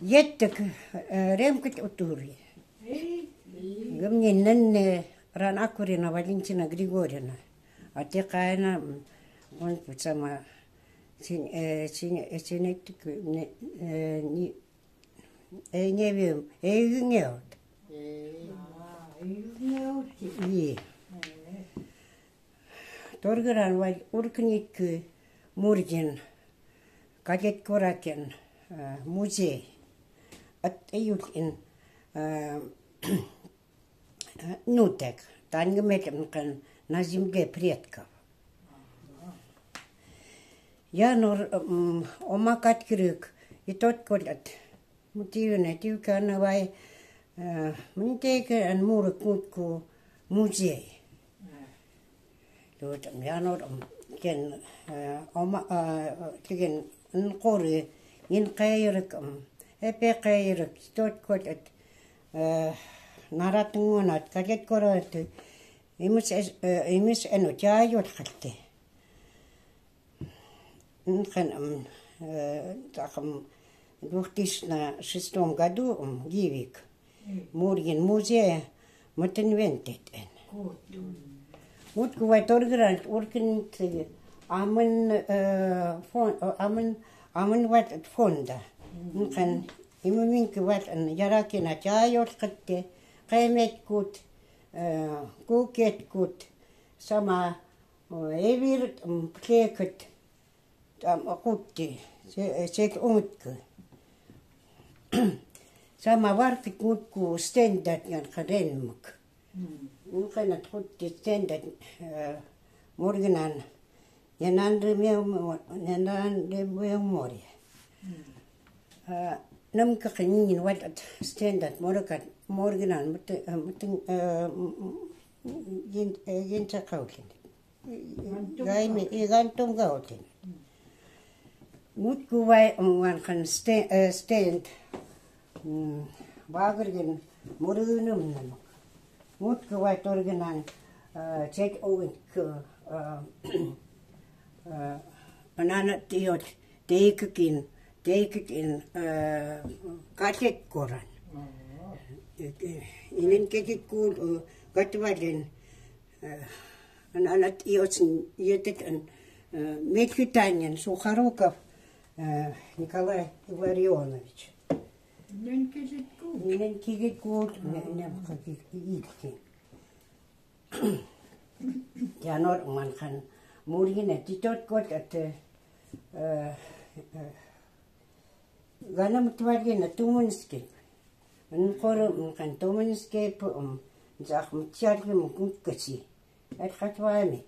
Jättek remkut uturi. Gumni nanne ran Akurina Valentina Grigorina. A te kaina on sama sinetik ni nevim eungeot. Ie. Torgeran vai urknik murgen kaget koraken muzei. At eyut in nutek. Tan gemetem kan на земле предков. Я омакат крюк, и тот колят. Мутивна тивка навай, мунтейка ан мурок мутку музей. Тут я кен кен нкори ин кайрак, эпе кайрак, тот колят. Наратунгонат, кагет корат. Имис أنو جاي والخلتي. نخن تاخم دوختيشنا شستوم قدو جيبيك. مورين موزي متنوينتت إن. مت كوي تورجران وركنت أمن وات فوندا. نخن إمامين كوات أن يراكنا جاي والخلتي قيمت كوت. Kuket kut sama evir pleket kutti se utku sama varkit mutku stendat jan kadenmuk unkanat kutti stendat morganan yanandre mori namka kanin wat stendat morakat morganan mutin ginta kautin gaimi igantum gautin mutku vai wan kan stand bagergen morgunum namak mutku vai torganan check ovik anana tiot teikekin katet koran inen kekit kul katwalen anat iotsin yetet an Медхитанин Сухаруков Николай Илларионович. Ненький год, каких идти. Я норман Мурина, тот год от Ганам Тварина Туманский. Он хором Туманский захм тяглим куткачи. Алькатваам.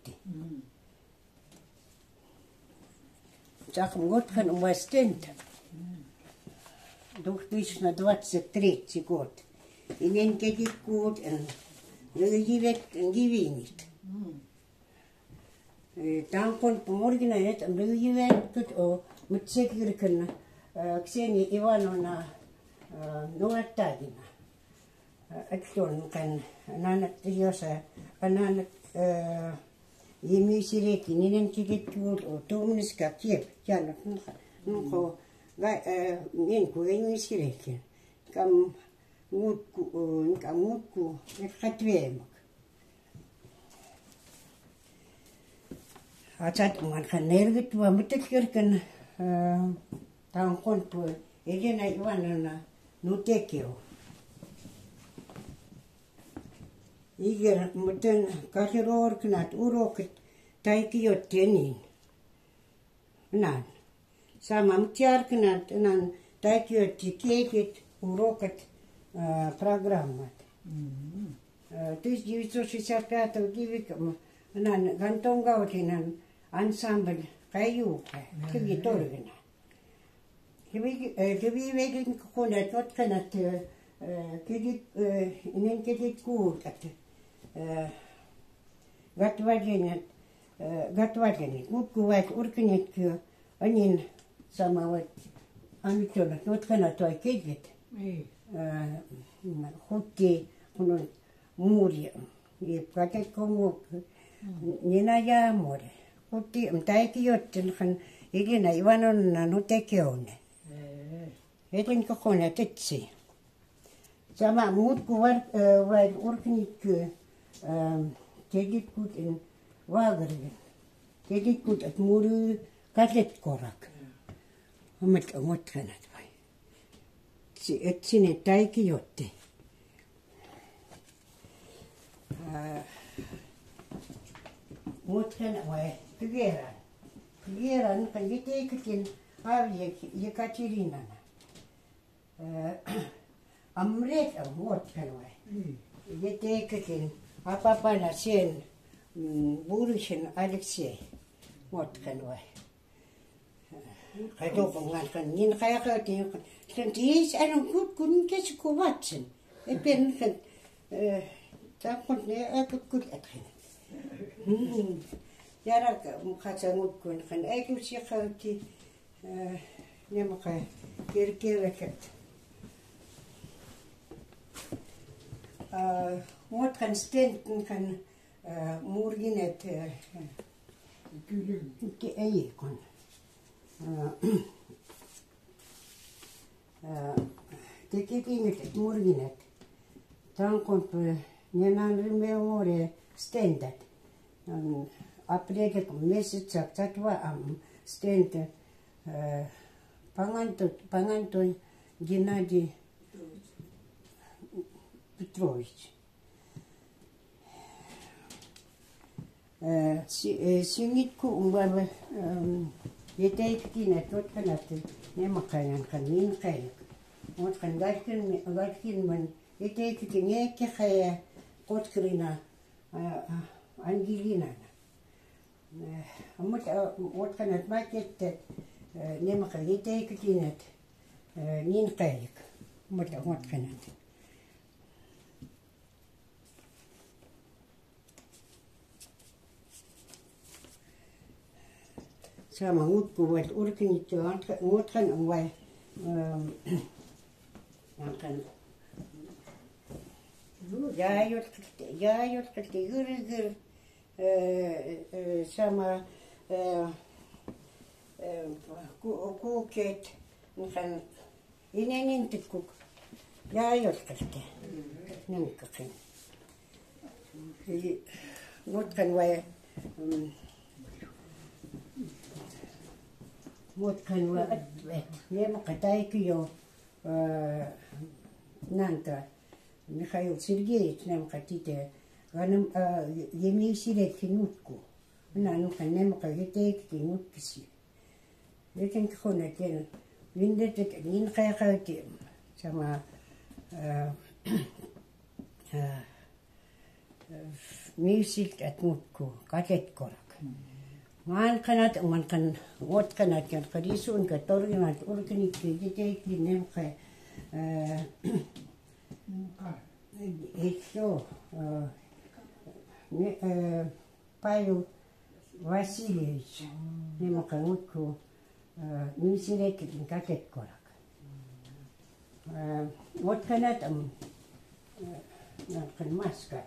Захм год университет. 2023 год. И ненький год гивенит. Там кон поморгина это гивен тут мцекиркина Ксения Ивановна Нуатагина. Актёрн кан она тёса она Емисиреки ненький год тумниска кеп яна ну неньку Емисиреки кам мутку Экскурсия. Атат ман нергит ва мутекеркен там конпу Елена Ивановна Нутекио. Игер мутен кахироркнат уроки тайкиоттенин. Нан. Самам тяркнат нан тайкиотти кекет урокат программат. 1965 года нан гантонгаутинан ансамбль каюка киги торгина. Киви веген кхонат вотканат киги инен киги куркат. Готовление мукувать урканет анин самого амитона вотканат той кигит. Хутти он море и платить кому не на я море. Хутти мтайки оттен хан Елена Ивановна Нутекионе. Eten kokona tetsi. Sama muut kuvar vai urknik tegikut in wagergen. Tegikut at muru katlet korak. Amat kanat vai. Etsine taiki jotte. Muut kanat vai kugeran. Kugeran kan jiteikutin avjek Jekateriinana. Amret muut kan vai. Jiteikutin apapana sen Burisen Alexei muut kan vai. Kadokongan kan niin kayakautin kan tiis anon kun keskuvatsen. Epen kan tapon ne akut atkin. Jarak mukhatsangut kun kan eikusi kauti nemaka kirkirakat. Muut kan stenten kan murginet ei kun. Tekikinget murginet. Tankon nenan rimeore stendat. Apreke mesitsak tatwa stend panganto Gennady Petrovich. Singitku umbar Jiteikkinet tutkanat nemakajan kan niin kaik. Mut kan galkin man jiteikkin ekki kaya kotkrina Angelina. Mut kanat makette nemaka jiteikkinet niin kaik. Mut kanat. Sama muutkuvat urkinit muutkan on vai kan jotka yrityr sama kuukeet kan inenin tikkuk jotka nankakin muutkan vai muutkan vai atvet nemaka taikio Nanta Mikhail Sergeyevich nemaka tite ganam yemisilet nutku nanukan nemaka jiteikki nutkisi leken khonaten windetet nin qayqati sama music at nutku katet korak man kanat man kan wot kanat kan kadisun ka torginat urkinik jiteikki nemaka Еще Павел Васильевич немного мутку мисиретин какет корак. Вот когда там маска.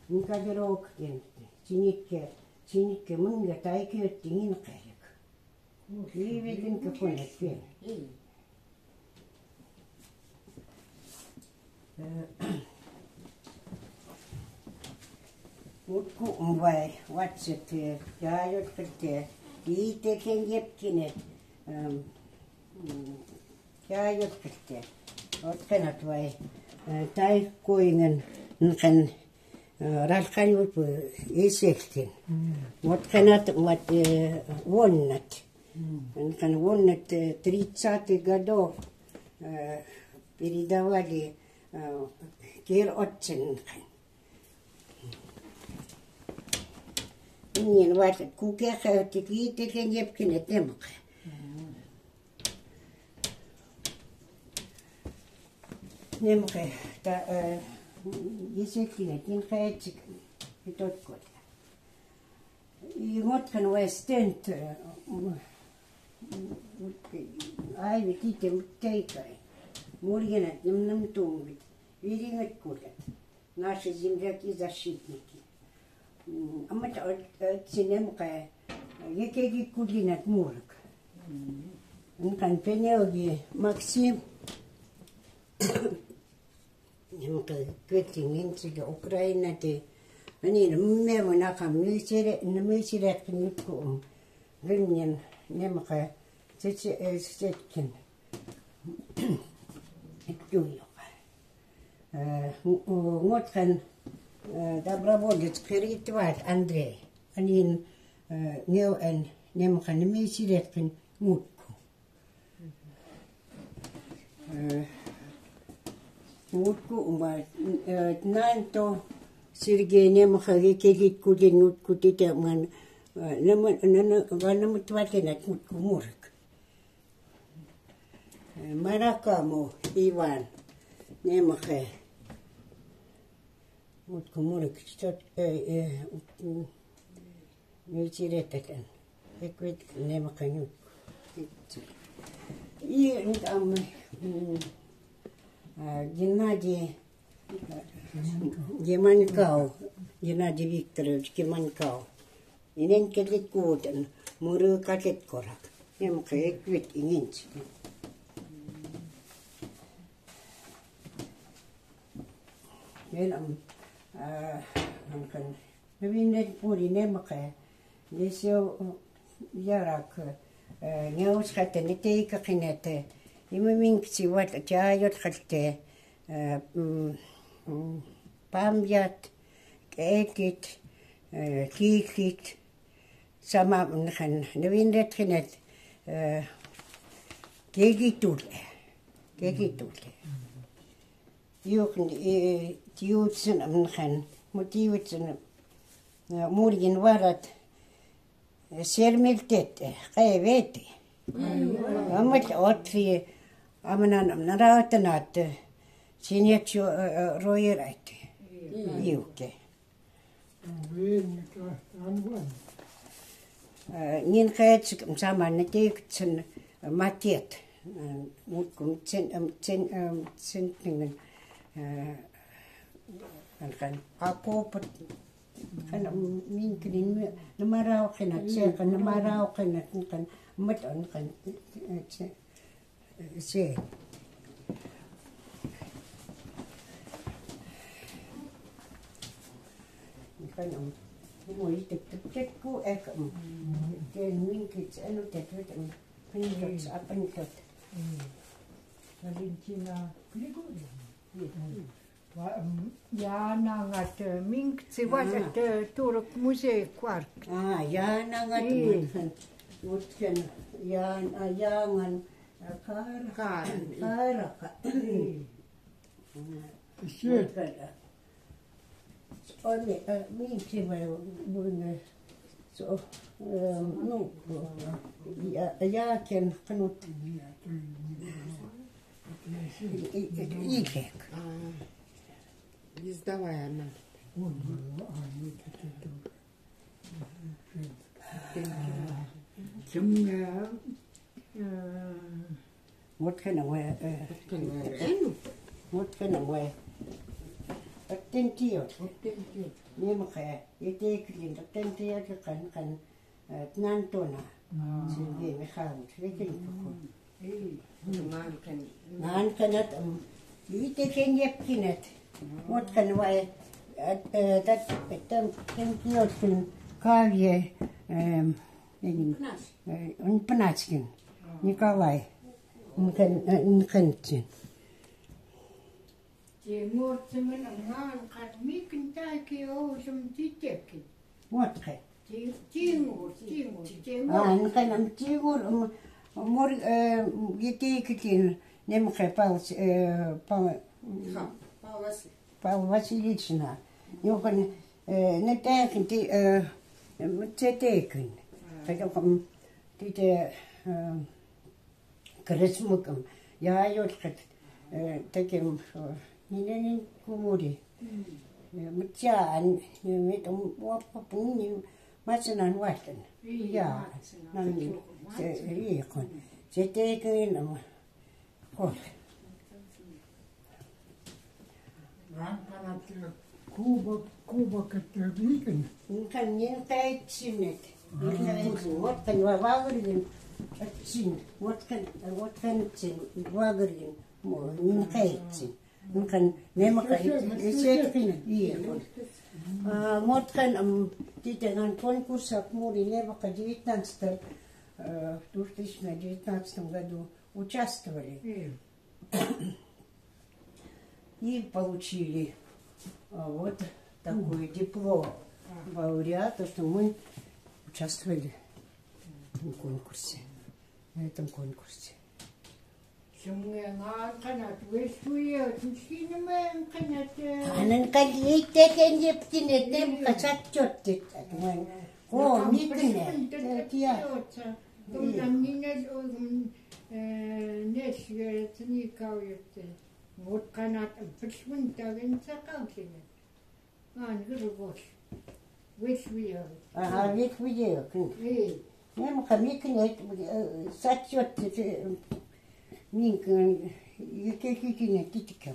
Никогорок чиникке мынга тайкет тинин кайык. Ливедин капонет пен. Mutku vai watset ja jotkut liiteken jepkinet ja jotkut otkanat vai tai koingen kan ralkan jupu esektin otkanat vat wonnat kan wonnat 30 годов передавали Кир-отценкан. Niin vaikka kukeakäytti kiitellen jepkinet nemaka. Nemaka jäsekkinet niin kaetsik totkot. I motkan var stent aivi tite mutteikai. Мургенат нам тумбит. Веринат курят. Наши земляки-защитники. А мы ценемка, якеги кулинат мурок. Нкан пенеоги Максим. Нмка кветтингинсига Украина те. Они ммево накам мисире кнутку. Виннен немка сеткин. Итюйо. Моткан доброволец Перетват Андрей. Они неоэн немка мисире кнутку. Нутку нанто Сергей немха викелит куден нутку титаман намут ватенат нутку мурк. Маракаму Иван немха нутку мурк что мечеретатан. Эквит немха нутку. И там Геннадий Геннадий Викторович Геманкау. И ненкелит кутен, муры катет корак. Немка эквит и нинчик. Велам, виннет пури немка. Здесь ярак. Неускате не тейка кинете. Има мингси вот чайот хатте. Памят, этит, кикит. Сама нхан невиннет кинет. Кегитуле. Юхн тиутсен нхан мотивутсен мургин варат. Сермилтете, кайвети. Амат отфи амнан нараатанат синячо роирайте. Юке. Нин кайцк саман тектсен матет. Муткум центнген анхан акопот kan mingkin namarao kinat siya kan namarao kinat kan maton kan siya kan mo itik ko ekam ken mingkin ano tetwet pinot apantot Valentina Grigorьевна. Ja nangat minkti vaat Turk muzei kvark. Ja nangat mutken jangan karaka. Onne minkti vai bunne so no ja ken knut. Ikek. Издавая она. Вот кенаве. Вот кенаве. Attentiot. Немха. Етеклин. Attentiot kan tnantona. Сергей Михайлович. Викинг. Нанканат. Витекен епкинет. Вот kan vai attentiot kan кавье он Пнацкин Николай Нкантин. Мортимен ангал кат микин таки оусом титеки. Вот хэ. Тимур. Нканам Тимур мор етекин немхэ Павел Васильевична. Юхан не текин ти текин. Таком ти кресмукам. Я йоткат таким не кумури. Мчан не там ваппун мачнан ватен. Я нан рикон. Текин вот. Кубок это микин. Kan не тайчинет. Вот kan ваврин Отчин, вот цин, вагрин, не кайтин. Нукан немака есеткин иекон. Моткан титеган конкурсах мури немака 2019 году участвовали. И получили вот такой диплом лауреата, что мы участвовали в конкурсе, на этом конкурсе. Анан калиттен ептинетем касаттёттит. О, митне. Тия. Вот канат почвунтаген цакалкине. Грыбош. Вышвиё. Ага, вышвиё. Нема камикне саттёттит. Минк якекикине титикё.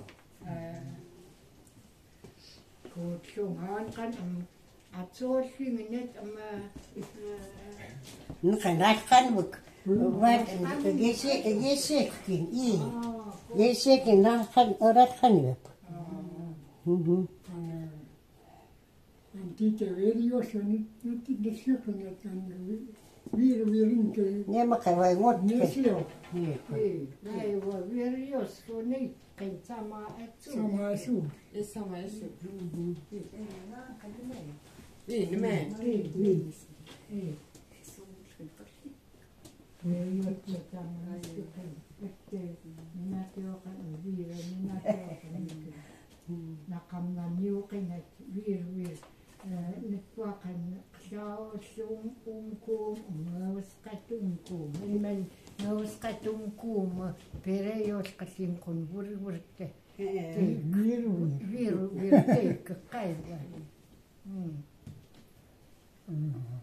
Кучунган кан атсоорфингнет Наханаканвык. Вот есекин и есекин нахан оратханвык. Антите вериошни нутидешекнет виринке. Нема кавай вот. Несло. Да его вериос, они сама отцу. Сама отцу. И сама отцу. И не мен.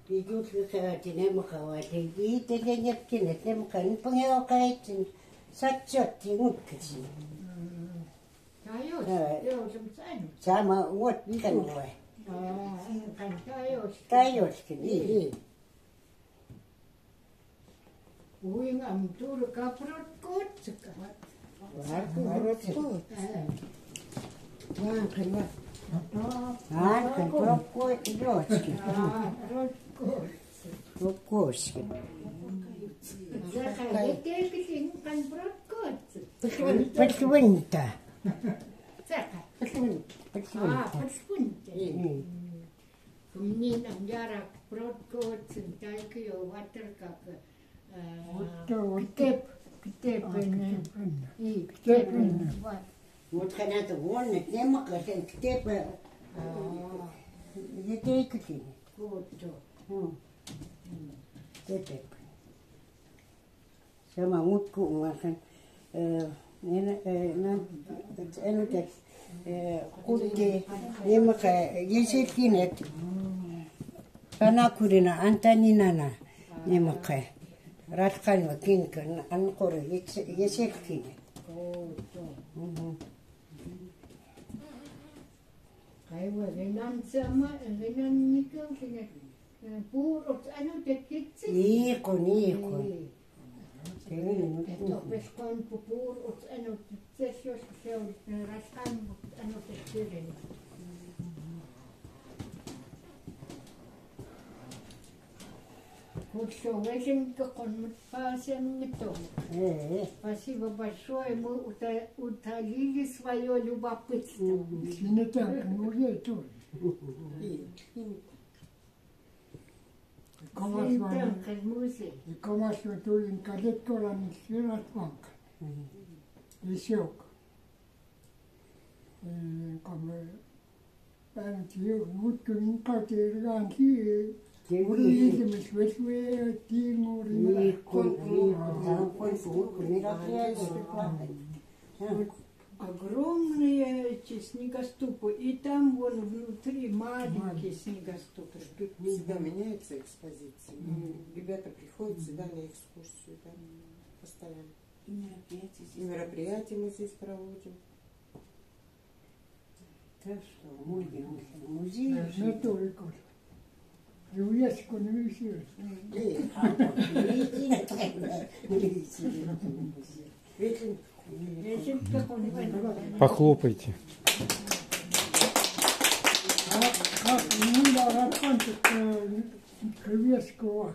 Идут выходи, нема хавати. И ты не кинет, нема кан пангеокайтин. Сатчотти уткати. Сама вот виканвай. Таёшкин. И. Уингам тур капрот котика. Варку. Анкан пропкой дочки. Пропкошки. Подшвыньта. Подшвыньта. Мне нам яра проткоцин, тайкио ватеркак. Ктепен. И ктепен. Вот когда ты вольно, нема кашен ктепа. Етейкатин. Вот то. Ктеп. Sama mutku makan enutek kutte nemaka yesekinet kana kurina antaninana nemaka ratkan wakinka ankore yesekinet. Kaiwa renan sama renan nikau kinet purut anu tekitsi. Ikon. Pescon pupur ut anu tsesios ksel raskan anu tekiren. Кучу вешен какон пасем не то. Спасибо большое, мы утолили свое любопытство. Не так, музей тоже. И комашва туин кадет коран сферат ванка. Лисек. Антио, вот кем катер ганти. Ури лизмеш вешве тимури. Огромные эти снегоступы, и там вон внутри маленькие снегоступы. Тут всегда меняется экспозиция. Ребята приходят всегда на экскурсию, да, постоянно. И мероприятия мы здесь проводим. Так что музей. Меторикус. Юеску не висит. Похлопайте. Как не надо раскончить кривеску.